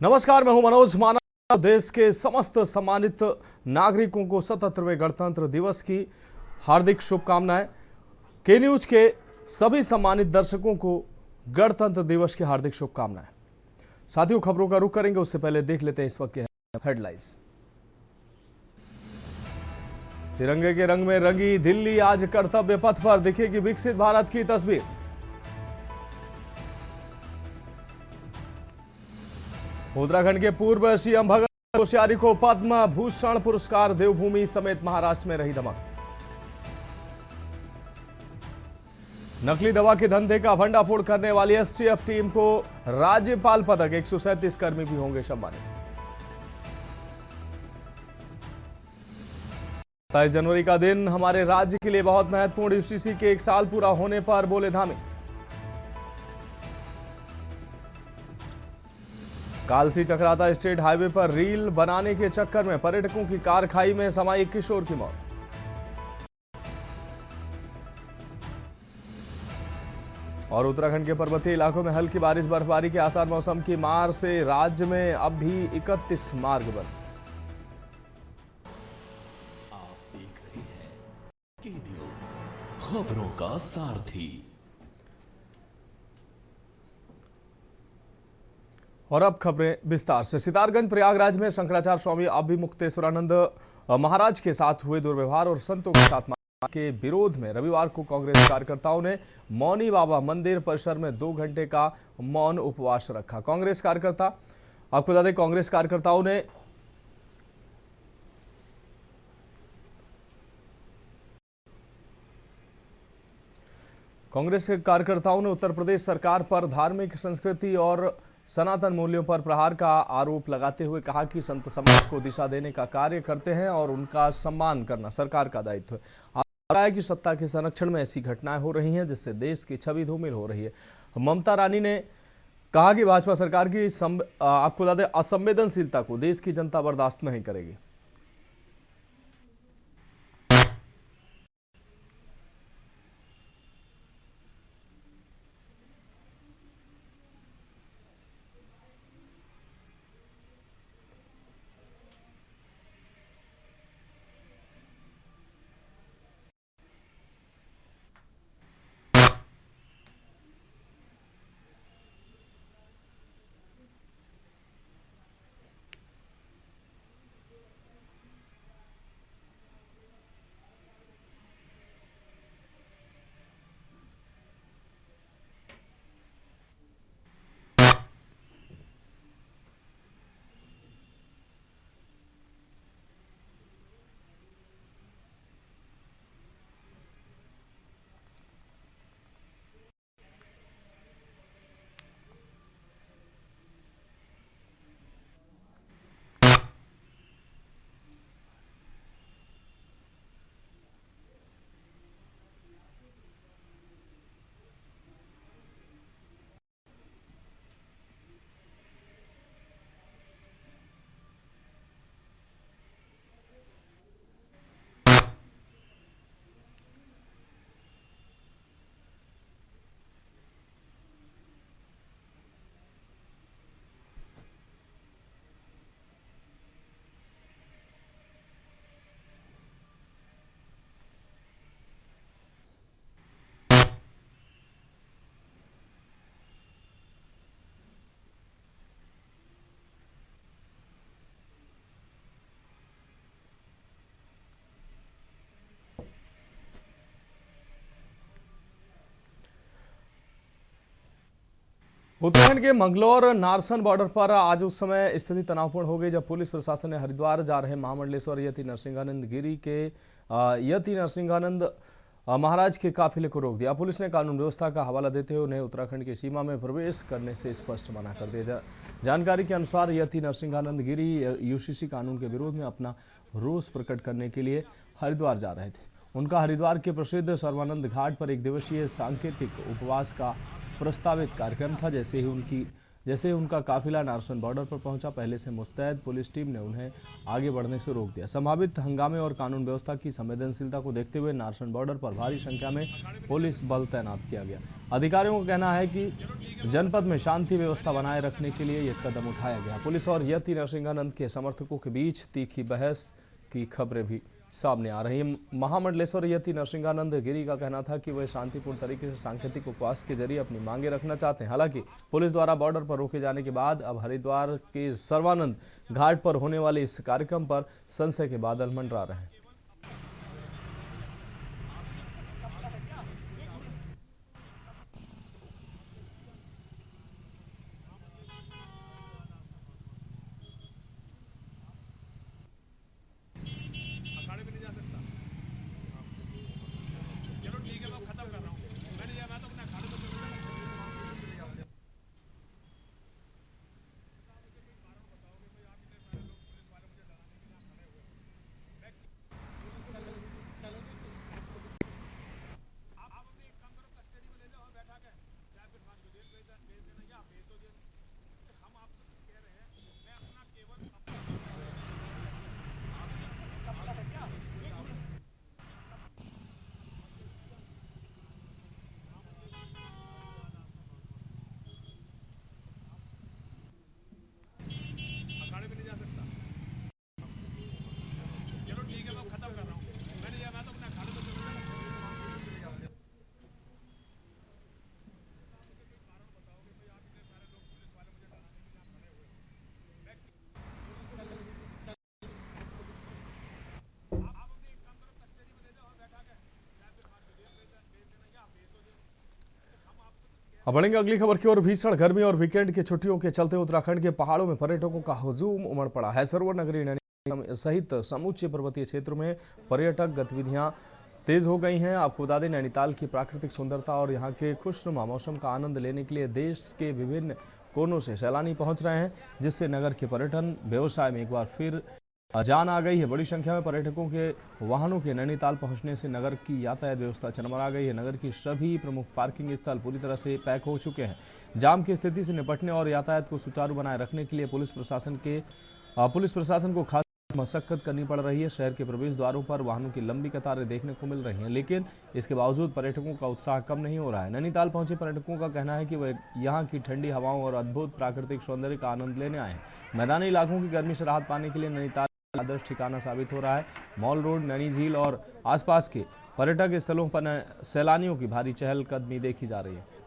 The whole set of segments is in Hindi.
नमस्कार, मैं हूं मनोज माना। देश के समस्त सम्मानित नागरिकों को 77वें गणतंत्र दिवस की हार्दिक शुभकामनाएं। के न्यूज के सभी सम्मानित दर्शकों को गणतंत्र दिवस की हार्दिक शुभकामनाएं। साथियों, खबरों का रुख करेंगे उससे पहले देख लेते हैं इस वक्त के हेडलाइंस। तिरंगे के रंग में रंगी दिल्ली, आज कर्तव्य पथ पर दिखेगी विकसित भारत की तस्वीर। उत्तराखंड के पूर्व सीएम भगत कोश्यारी को पद्म भूषण पुरस्कार, देवभूमि समेत महाराष्ट्र में रही धमक। नकली दवा के धंधे का भंडाफोड़ करने वाली एसटीएफ टीम को राज्यपाल पदक, 137 कर्मी भी होंगे सम्मानित। 27 जनवरी का दिन हमारे राज्य के लिए बहुत महत्वपूर्ण। यूसीसी के 1 साल पूरा होने पर बोले धामी। कालसी चक्राता स्टेट हाईवे पर रील बनाने के चक्कर में पर्यटकों की कार खाई में समाई, एक किशोर की मौत। और उत्तराखंड के पर्वतीय इलाकों में हल्की बारिश, बर्फबारी के आसार। मौसम की मार से राज्य में अब भी 31 मार्ग बंद। आप देख रहे हैं के न्यूज, खबरों का सारथी। और अब खबरें विस्तार से। सितारगंज प्रयागराज में शंकराचार्य स्वामी अभिमुक्तेश्वरानंद महाराज के साथ हुए दुर्व्यवहार और संतों के साथ के विरोध में रविवार को कांग्रेस कार्यकर्ताओं ने मौनी बाबा मंदिर परिसर में 2 घंटे का मौन उपवास रखा। कांग्रेस कार्यकर्ता, आपको बता दें, कांग्रेस कार्यकर्ताओं ने उत्तर प्रदेश सरकार पर धार्मिक संस्कृति और सनातन मूल्यों पर प्रहार का आरोप लगाते हुए कहा कि संत समाज को दिशा देने का कार्य करते हैं और उनका सम्मान करना सरकार का दायित्व है। है कि सत्ता के संरक्षण में ऐसी घटनाएं हो रही हैं जिससे देश की छवि धूमिल हो रही है। ममता रानी ने कहा कि भाजपा सरकार की आपको बता दें असंवेदनशीलता को देश की जनता बर्दाश्त नहीं करेगी। उत्तराखंड के मंगलौर नारसन बॉर्डर पर आज उस समय स्थिति तनावपूर्ण हो गई जब पुलिस प्रशासन ने हरिद्वार जा रहे महामंडलेश्वर यति नरसिंहानंद गिरी के यति नरसिंहानंद महाराज के काफिले को रोक दिया। पुलिस ने कानून व्यवस्था का हवाला देते हुए उन्हें उत्तराखंड की सीमा में प्रवेश करने से स्पष्ट मना कर दिया। जानकारी के अनुसार यति नरसिंहानंद गिरी यूसीसी कानून के विरोध में अपना रोष प्रकट करने के लिए हरिद्वार जा रहे थे। उनका हरिद्वार के प्रसिद्ध सर्वानंद घाट पर 1 दिवसीय सांकेतिक उपवास का प्रस्तावित कार्यक्रम था। जैसे ही उनकी जैसे ही उनका काफिला नारसन बॉर्डर पर पहुंचा, पहले से मुस्तैद पुलिस टीम ने उन्हें आगे बढ़ने से रोक दिया। संभावित हंगामे और कानून व्यवस्था की संवेदनशीलता को देखते हुए नारसन बॉर्डर पर भारी संख्या में पुलिस बल तैनात किया गया। अधिकारियों का कहना है कि जनपद में शांति व्यवस्था बनाए रखने के लिए यह कदम उठाया गया। पुलिस और यति नरसिंहानंद के समर्थकों के बीच तीखी बहस की खबरें भी सामने आ रही हैं। महामंडलेश्वर यति नरसिंहानंद गिरी का कहना था कि वे शांतिपूर्ण तरीके से सांकेतिक उपवास के जरिए अपनी मांगे रखना चाहते हैं। हालांकि पुलिस द्वारा बॉर्डर पर रोके जाने के बाद अब हरिद्वार के सर्वानंद घाट पर होने वाले इस कार्यक्रम पर संशय के बादल मंडरा रहे हैं। अब बढ़ेंगे अगली खबर की ओर। भीषण गर्मी और वीकेंड की छुट्टियों के चलते उत्तराखंड के पहाड़ों में पर्यटकों का हुजूम उमड़ पड़ा है। सरोवर नगरी नैनीताल सहित समूचे पर्वतीय क्षेत्रों में पर्यटक गतिविधियां तेज हो गई हैं। आपको बता दें, नैनीताल की प्राकृतिक सुंदरता और यहाँ के खुशनुमा मौसम का आनंद लेने के लिए देश के विभिन्न कोनों से सैलानी पहुंच रहे हैं, जिससे नगर के पर्यटन व्यवसाय में एक बार फिर जान आ गई है। बड़ी संख्या में पर्यटकों के वाहनों के नैनीताल पहुंचने से नगर की यातायात व्यवस्था चरमरा गई है। नगर की सभी प्रमुख पार्किंग स्थल पूरी तरह से पैक हो चुके हैं। जाम की स्थिति से निपटने और यातायात को सुचारू बनाए रखने के लिए पुलिस प्रशासन को खास मशक्कत करनी पड़ रही है। शहर के प्रवेश द्वारों पर वाहनों की लंबी कतारें देखने को मिल रही हैं, लेकिन इसके बावजूद पर्यटकों का उत्साह कम नहीं हो रहा है। नैनीताल पहुंचे पर्यटकों का कहना है कि वे यहाँ की ठंडी हवाओं और अद्भुत प्राकृतिक सौंदर्य का आनंद लेने आए हैं। मैदानी इलाकों की गर्मी से राहत पाने के लिए नैनीताल आदर्श ठिकाना साबित हो रहा है। मॉल रोड, नैनी झील और आसपास के पर्यटक स्थलों पर सैलानियों की भारी चहलकदमी देखी जा रही है।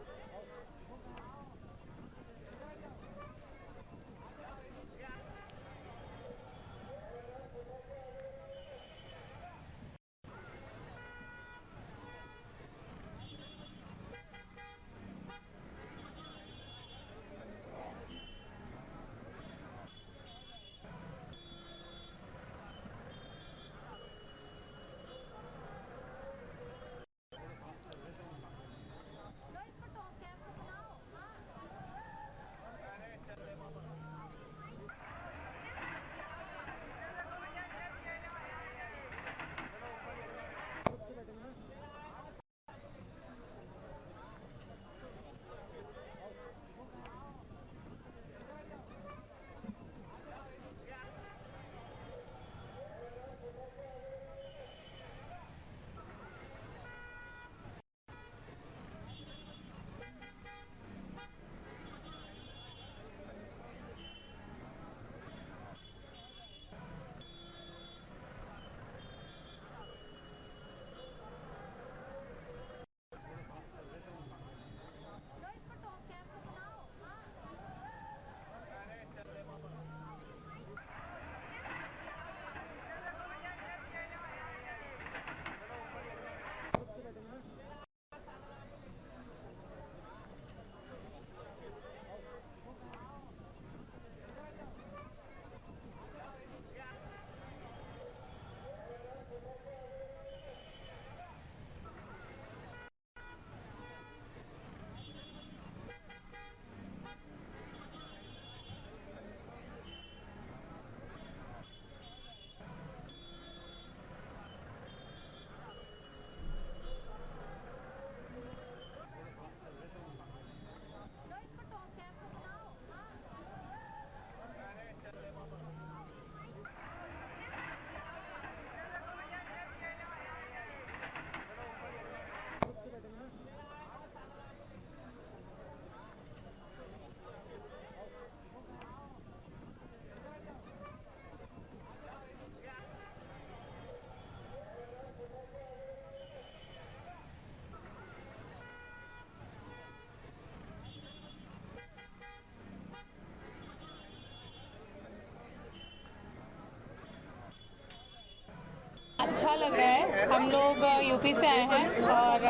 अच्छा लग रहा है। हम लोग यूपी से आए हैं और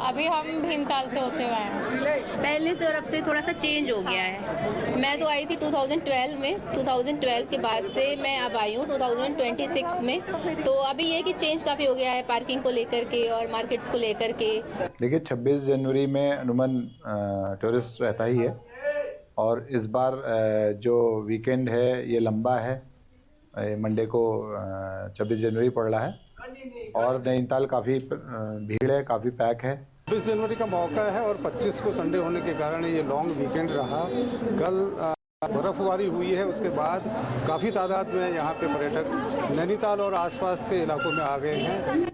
अभी हम भीमताल से होते हुए आए हैं। पहले से और अब से थोड़ा सा चेंज हो गया है। मैं तो आई थी 2012 में, 2012 के बाद से मैं अब आई हूँ 2026 में। तो अभी ये कि चेंज काफ़ी हो गया है पार्किंग को लेकर के और मार्केट्स को लेकर के। देखिए 26 जनवरी में अमूमन टूरिस्ट रहता ही है और इस बार जो वीकेंड है ये लंबा है। मंडे को 26 जनवरी पड़ रहा है और नैनीताल काफ़ी भीड़ है, काफ़ी पैक है। 26 जनवरी का मौका है और 25 को संडे होने के कारण ये लॉन्ग वीकेंड रहा। कल बर्फबारी हुई है, उसके बाद काफ़ी तादाद में यहाँ पे पर्यटक नैनीताल और आसपास के इलाकों में आ गए हैं।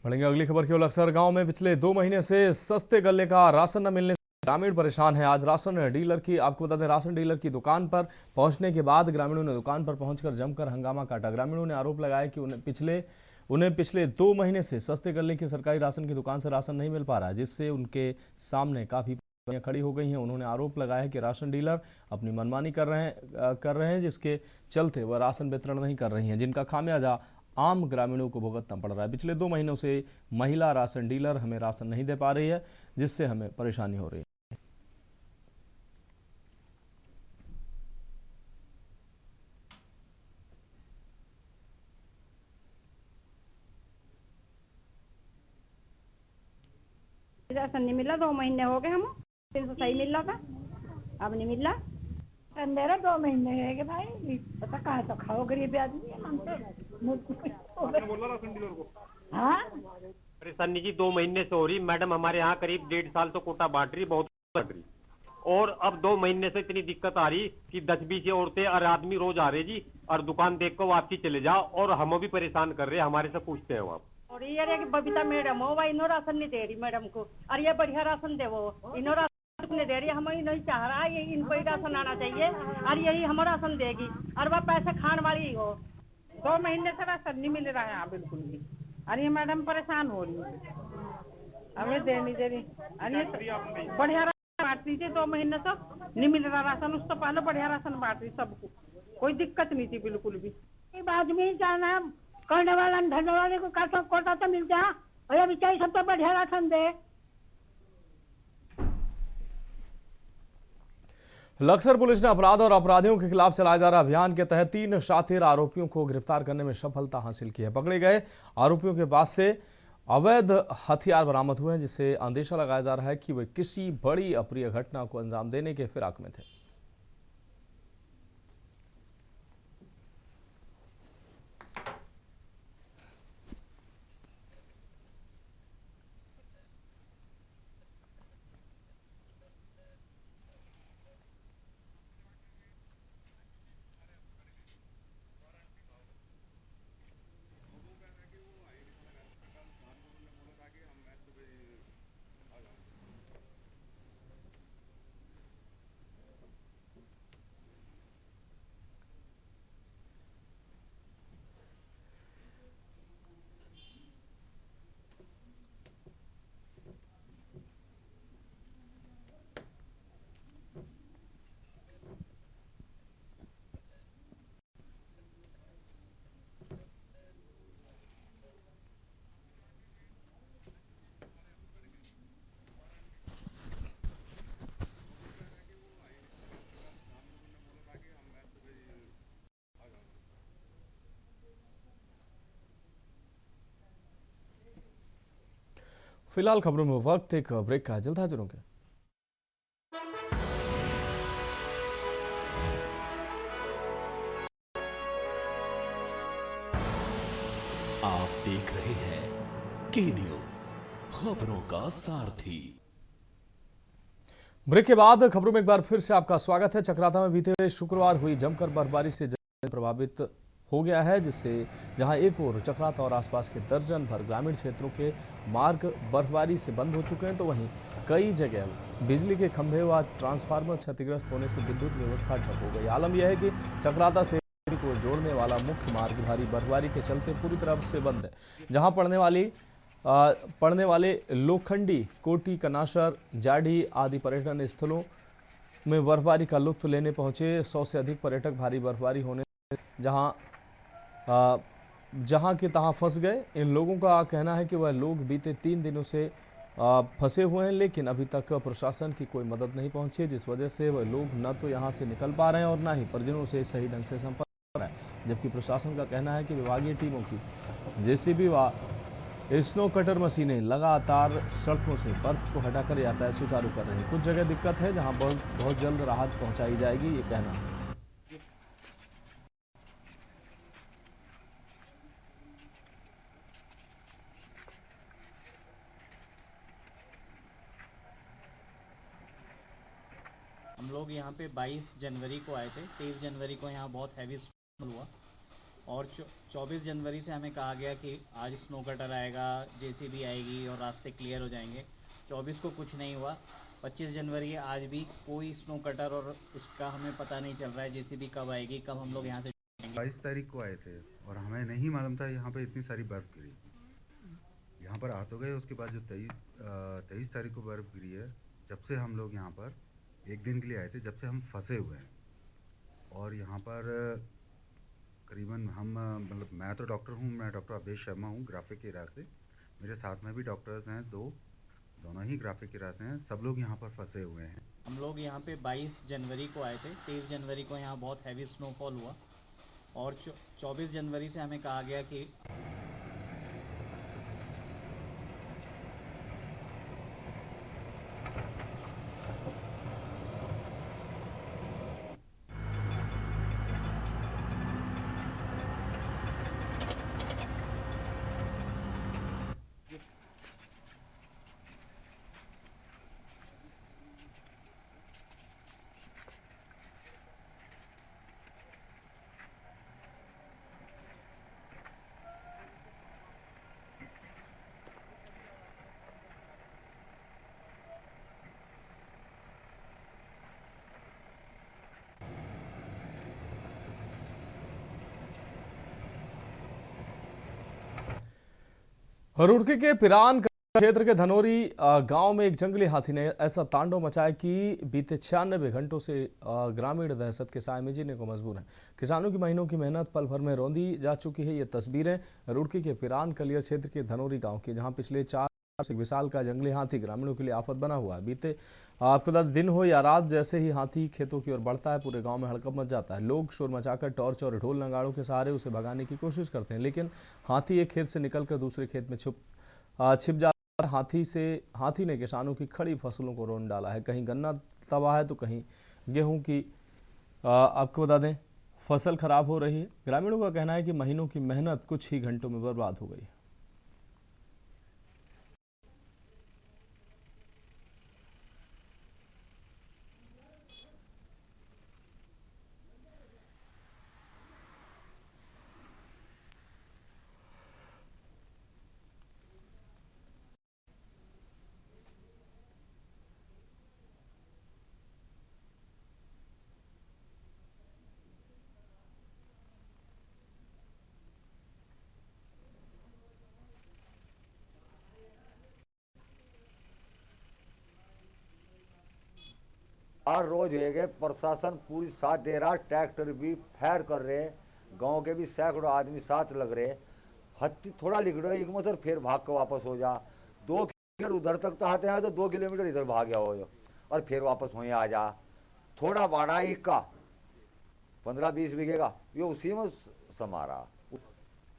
बढ़ेंगे अगली खबर की ओर। अक्सर गांव में पिछले 2 महीने से सस्ते गले का राशन न मिलने से ग्रामीण परेशान है। आज राशन डीलर की आपको बता दें, राशन डीलर की दुकान पर पहुंचने के बाद ग्रामीणों ने दुकान पर पहुंचकर जमकर हंगामा काटा। ग्रामीणों ने आरोप लगाया कि उन्हें पिछले 2 महीने से सस्ते गले की सरकारी राशन की दुकान से राशन नहीं मिल पा रहा है, जिससे उनके सामने काफी खड़ी हो गई हैं। उन्होंने आरोप लगाया कि राशन डीलर अपनी मनमानी कर रहे हैं, जिसके चलते वह राशन वितरण नहीं कर रही हैं, जिनका खामियाजा आम ग्रामीणों को भुगतना पड़ रहा है। पिछले 2 महीनों से महिला राशन डीलर हमें राशन नहीं दे पा रही है, जिससे हमें परेशानी हो रही है। राशन नहीं मिला, 2 महीने हो गए। हम 300 सही मिल रहा था, अब नहीं मिल रहा। मेरा 2 महीने है कि भाई पता कहाँ तो खाओ, गरीब आदमी है हम तो। बोला राशन डीलर को हाँ परेशानी जी 2 महीने से हो रही। मैडम हमारे यहाँ करीब 1.5 साल तो कोटा बांट रही, बहुत बांट रही, और अब 2 महीने से इतनी दिक्कत आ रही कि 10-20 औरतें और आदमी रोज आ रहे जी, और दुकान देख कर वापसी चले जाओ, और हम भी परेशान कर रहे हैं। हमारे से पूछते हैं वहाँ और ये कि बबीता मैडम हो भाई, इनो राशन नहीं दे रही मैडम को, और ये बढ़िया राशन दे, वो इनो राशन नहीं दे रही। हम नहीं चाह रहा है, ये इनको ही राशन आना चाहिए और यही हम राशन देगी, और वह पैसे खाने वाली ही हो। 2 महीने से राशन नहीं मिल रहा है यहाँ बिल्कुल भी, और ये मैडम परेशान हो रही है, हमें दे नहीं दे रही। और ये बढ़िया राशन बांट रही थी, 2 महीने तो नहीं मिल रहा राशन, उससे पहले बढ़िया राशन बांट रही सबको, कोई दिक्कत नहीं थी बिल्कुल भी। आदमी जाना करने वाला धरने वाले को कोटा तो मिलता है, और ये बेचारी सब तो बढ़िया राशन दे। लक्सर पुलिस ने अपराध और अपराधियों के खिलाफ चलाए जा रहे अभियान के तहत 3 शातिर आरोपियों को गिरफ्तार करने में सफलता हासिल की है। पकड़े गए आरोपियों के पास से अवैध हथियार बरामद हुए हैं, जिससे अंदेशा लगाया जा रहा है कि वे किसी बड़ी अप्रिय घटना को अंजाम देने के फिराक में थे। फिलहाल खबरों में वक्त एक ब्रेक का, जल्द हाजिर होंगे। आप देख रहे हैं के न्यूज, खबरों का सारथी। ब्रेक के बाद खबरों में एक बार फिर से आपका स्वागत है। चक्राता में बीते हुए शुक्रवार हुई जमकर बर्फबारी से जनजीवन प्रभावित हो गया है, जिससे जहां एक ओर चक्राता और आसपास के दर्जन भर ग्रामीण क्षेत्रों के मार्ग बर्फबारी से बंद हो चुके हैं, तो वहीं कई जगह बिजली के खंभे व ट्रांसफार्मर क्षतिग्रस्त होने से विद्युत व्यवस्था ठप हो गई। आलम यह है कि चक्राता से को जोड़ने वाला मुख्य मार्ग भारी बर्फबारी के चलते पूरी तरह से बंद है। जहां पड़ने वाले लोखंडी, कोटी, कनासर, जाढ़ी आदि पर्यटन स्थलों में बर्फबारी का लुत्फ लेने पहुंचे 100 से अधिक पर्यटक भारी बर्फबारी होने जहां के तहां फंस गए। इन लोगों का कहना है कि वह लोग बीते 3 दिनों से फंसे हुए हैं, लेकिन अभी तक प्रशासन की कोई मदद नहीं पहुंची, जिस वजह से वह लोग न तो यहां से निकल पा रहे हैं और न ही परिजनों से सही ढंग से संपर्क कर रहे हैं। जबकि प्रशासन का कहना है कि विभागीय टीमों की जेसीबी व स्नो कटर मशीनें लगातार सड़कों से बर्फ को हटाकर यातायात सुचारू कर रही है। कुछ जगह दिक्कत है जहां बहुत जल्द राहत पहुंचाई जाएगी, ये कहना है। हम लोग यहाँ पे 22 जनवरी को आए थे। 23 जनवरी को यहाँ बहुत हैवी स्नो हुआ और 24 जनवरी से हमें कहा गया कि आज स्नो कटर आएगा, जेसीबी आएगी और रास्ते क्लियर हो जाएंगे। 24 को कुछ नहीं हुआ। 25 जनवरी आज भी कोई स्नो कटर और उसका हमें पता नहीं चल रहा है जेसीबी कब आएगी, कब हम लोग यहाँ से जाएंगे। 22 तारीख को आए थे और हमें नहीं मालूम था यहाँ पे इतनी सारी बर्फ़ गिरी। यहाँ पर आ तो गए, उसके बाद जो 23 तारीख को बर्फ़ गिरी है, जब से हम लोग यहाँ पर एक दिन के लिए आए थे, जब से हम फंसे हुए हैं। और यहाँ पर करीबन हम मतलब मैं तो डॉक्टर हूँ, मैं डॉक्टर अवधेश शर्मा हूँ ग्राफिक एरिया से। मेरे साथ में भी डॉक्टर्स हैं दोनों ही ग्राफिक एरिया से हैं। सब लोग यहाँ पर फंसे हुए हैं। हम लोग यहाँ पे 22 जनवरी को आए थे। 23 जनवरी को यहाँ बहुत हैवी स्नोफॉल हुआ और 24 जनवरी से हमें कहा गया कि रुड़की के पिरान क्षेत्र के धनोरी गांव में एक जंगली हाथी ने ऐसा तांडव मचाया कि बीते 96 घंटों से ग्रामीण दहशत के साए में जीने को मजबूर हैं। किसानों की महीनों की मेहनत पल भर में रौंदी जा चुकी है। ये तस्वीरें रुड़की के पिरान कलियर क्षेत्र के धनोरी गांव की, जहां पिछले 4 से विशाल का जंगली हाथी ग्रामीणों के लिए आफत बना हुआ है। बीते आपको बता दिन हो या रात, जैसे ही हाथी खेतों की ओर बढ़ता है, पूरे गांव में हड़कंप मच जाता है। लोग शोर मचाकर टॉर्च और ढोल नगाड़ों के सहारे उसे भगाने की कोशिश करते हैं, लेकिन हाथी एक खेत से निकलकर दूसरे खेत में छिप जाता है। हाथी ने किसानों की खड़ी फसलों को रौंद डाला है। कहीं गन्ना तबाह है तो कहीं गेहूं की आपको बता दें फसल खराब हो रही है। ग्रामीणों का कहना है कि महीनों की मेहनत कुछ ही घंटों में बर्बाद हो गई। हर रोज है गए, प्रशासन पूरी साथ दे रहा, ट्रैक्टर भी फायर कर रहे, गांव के भी सैकड़ों आदमी साथ लग रहे। हत्ती थोड़ा लिखड़ो एक मतलब फिर भाग कर वापस हो जा। 2 किलोमीटर उधर तक तो आते हैं तो 2 किलोमीटर इधर भाग गया हो और फिर वापस हो आ जा। थोड़ा बाड़ा एक का 15-20 बीघे का ये उसी में समारा।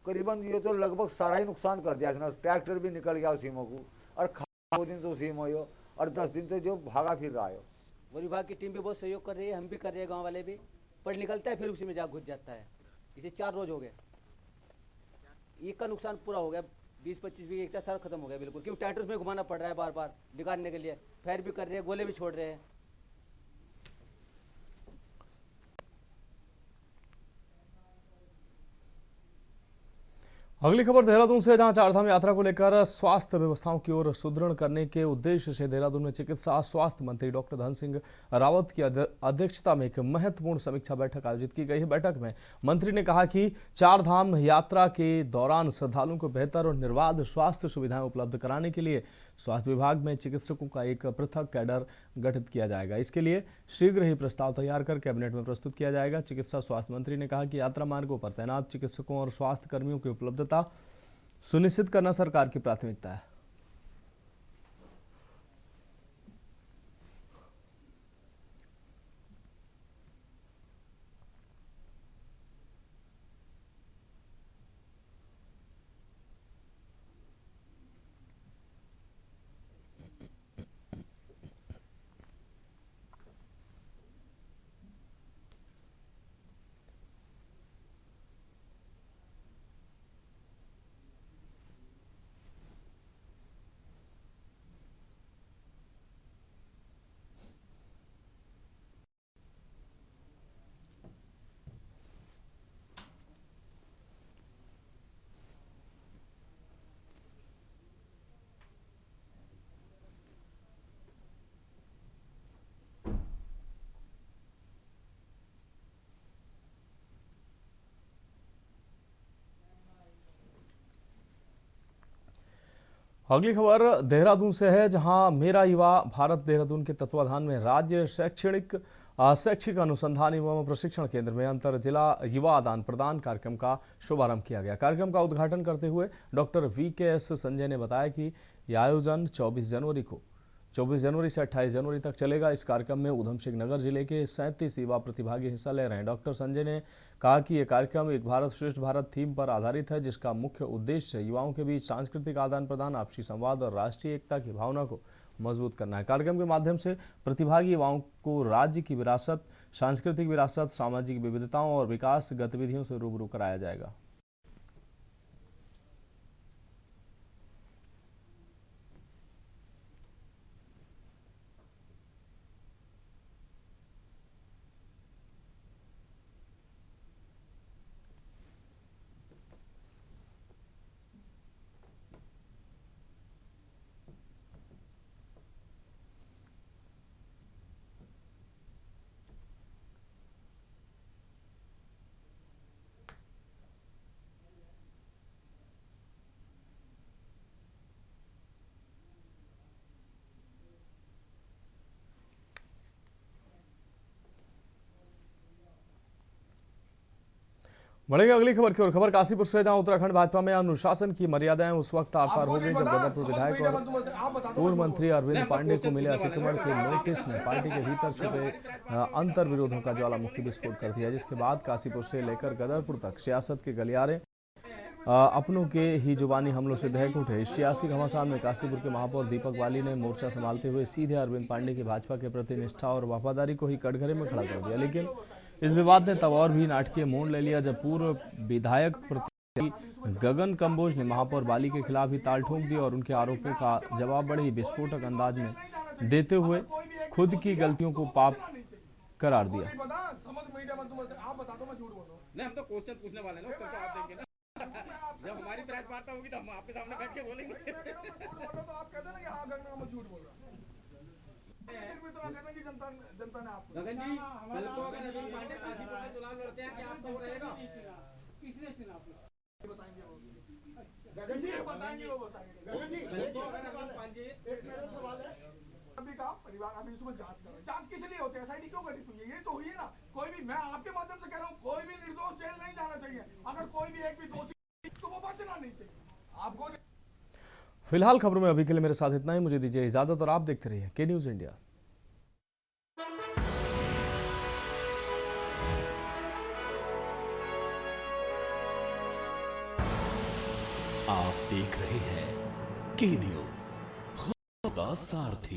करीबन ये तो लगभग सारा ही नुकसान कर दिया। ट्रैक्टर भी निकल गया उसी में को, और 2 दिन तो उसी में हो और 10 दिन तो जो भागा फिर रहा हो। वन विभाग की टीम भी बहुत सहयोग कर रही है, हम भी कर रहे हैं, गांव वाले भी। पर निकलता है फिर उसी में जा घुस जाता है। इसे 4 रोज हो गए। एक का नुकसान पूरा हो गया, 20-25 बीघे एक सारा खत्म हो गया बिल्कुल, क्योंकि ट्रैक्टर में घुमाना पड़ रहा है बार बार निकालने के लिए। फायर भी कर रहे हैं, गोले भी छोड़ रहे हैं। अगली खबर देहरादून से, जहां चारधाम यात्रा को लेकर स्वास्थ्य व्यवस्थाओं की ओर सुदृढ़ करने के उद्देश्य से देहरादून में चिकित्सा स्वास्थ्य मंत्री डॉक्टर धन सिंह रावत की अध्यक्षता में एक महत्वपूर्ण समीक्षा बैठक आयोजित की गई है। बैठक में मंत्री ने कहा कि चारधाम यात्रा के दौरान श्रद्धालुओं को बेहतर और निर्बाध स्वास्थ्य सुविधाएं उपलब्ध कराने के लिए स्वास्थ्य विभाग में चिकित्सकों का एक पृथक कैडर गठित किया जाएगा। इसके लिए शीघ्र ही प्रस्ताव तैयार कर कैबिनेट में प्रस्तुत किया जाएगा। चिकित्सा स्वास्थ्य मंत्री ने कहा कि यात्रा मार्गों पर तैनात चिकित्सकों और स्वास्थ्य कर्मियों की उपलब्धता सुनिश्चित करना सरकार की प्राथमिकता है। अगली खबर देहरादून से है, जहां मेरा युवा भारत देहरादून के तत्वाधान में राज्य शैक्षिक अनुसंधान एवं प्रशिक्षण केंद्र में अंतर जिला युवा आदान प्रदान कार्यक्रम का शुभारंभ किया गया। कार्यक्रम का उद्घाटन करते हुए डॉक्टर VKS संजय ने बताया कि यह आयोजन 24 जनवरी से 28 जनवरी तक चलेगा। इस कार्यक्रम में उधमसिंह नगर जिले के 37 युवा प्रतिभागी हिस्सा ले रहे हैं। डॉक्टर संजय ने कहा कि यह कार्यक्रम एक भारत श्रेष्ठ भारत थीम पर आधारित है, जिसका मुख्य उद्देश्य युवाओं के बीच सांस्कृतिक आदान प्रदान, आपसी संवाद और राष्ट्रीय एकता की भावना को मजबूत करना है। कार्यक्रम के माध्यम से प्रतिभागी युवाओं को राज्य की विरासत, सांस्कृतिक विरासत, सामाजिक विविधताओं और विकास गतिविधियों से रूबरू कराया जाएगा। बढ़ेंगे अगली खबर की ओर। खबर काशीपुर से, जहां उत्तराखंड भाजपा में अनुशासन की मर्यादाएं उस वक्त आर पार हो गई जब गदरपुर विधायक और पूर्व मंत्री अरविंद पांडे को मिले अतिक्रमण के नोटिस ने पार्टी के भीतर छुपे अंतर विरोधों का ज्वालामुखी विस्फोट कर दिया, जिसके बाद काशीपुर से लेकर गदरपुर तक सियासत के गलियारे अपनों के ही जुबानी हमलों से दहक उठे। इस सियासी घमासान में काशीपुर के महापौर दीपक बाली ने मोर्चा संभालते हुए सीधे अरविंद पांडे की भाजपा के प्रति निष्ठा और वफादारी को ही कटघरे में खड़ा कर दिया। लेकिन इस विवाद ने तब और भी नाटकीय मोड़ ले लिया जब पूर्व विधायक प्रत्याशी गगन कंबोज ने महापौर बाली के खिलाफ ही ताल ठोक दी और उनके आरोपों का जवाब बड़े ही विस्फोटक अंदाज में देते हुए खुद की गलतियों को पाप करार दिया। हम तो क्वेश्चन पूछने वाले हैं, उत्तर तो आप देंगे ना। जब हमारी प्रेस वार्ता होगी तो हम आपके सामने बैठ के बोलेंगे। तो आप कहते हैं ना कि हाँ गगन मैं झूठ बोल रहा हूँ। जनता ने आपको गगन जी कल को अगर अरविंद पांडे काशीपुर से चुनाव लड़ते हैं क्या आपका वो रहेगा? किसने चुनाव बताएंगे वो? गगन जी बताएंगे, वो बताएंगे। गगन जी कल को अगर अरविंद पांडे, एक मेरा सवाल है, अभी का परिवार अभी इसमें जांच कर रहे हैं, जांच किस लिए होती है? SIT क्यों गठित हुई है? ये तो हुई है ना। कोई भी, मैं आपके माध्यम से कह रहा हूँ, कोई भी निर्दोष जेल नहीं जाना चाहिए। अगर कोई भी एक भी दोषी तो वो बचना नहीं चाहिए आपको। फिलहाल खबरों में अभी के लिए मेरे साथ इतना ही। मुझे दीजिए इजाजत और आप देखते रहिए के न्यूज इंडिया। आप देख रहे हैं के न्यूज, खबरों का सारथी।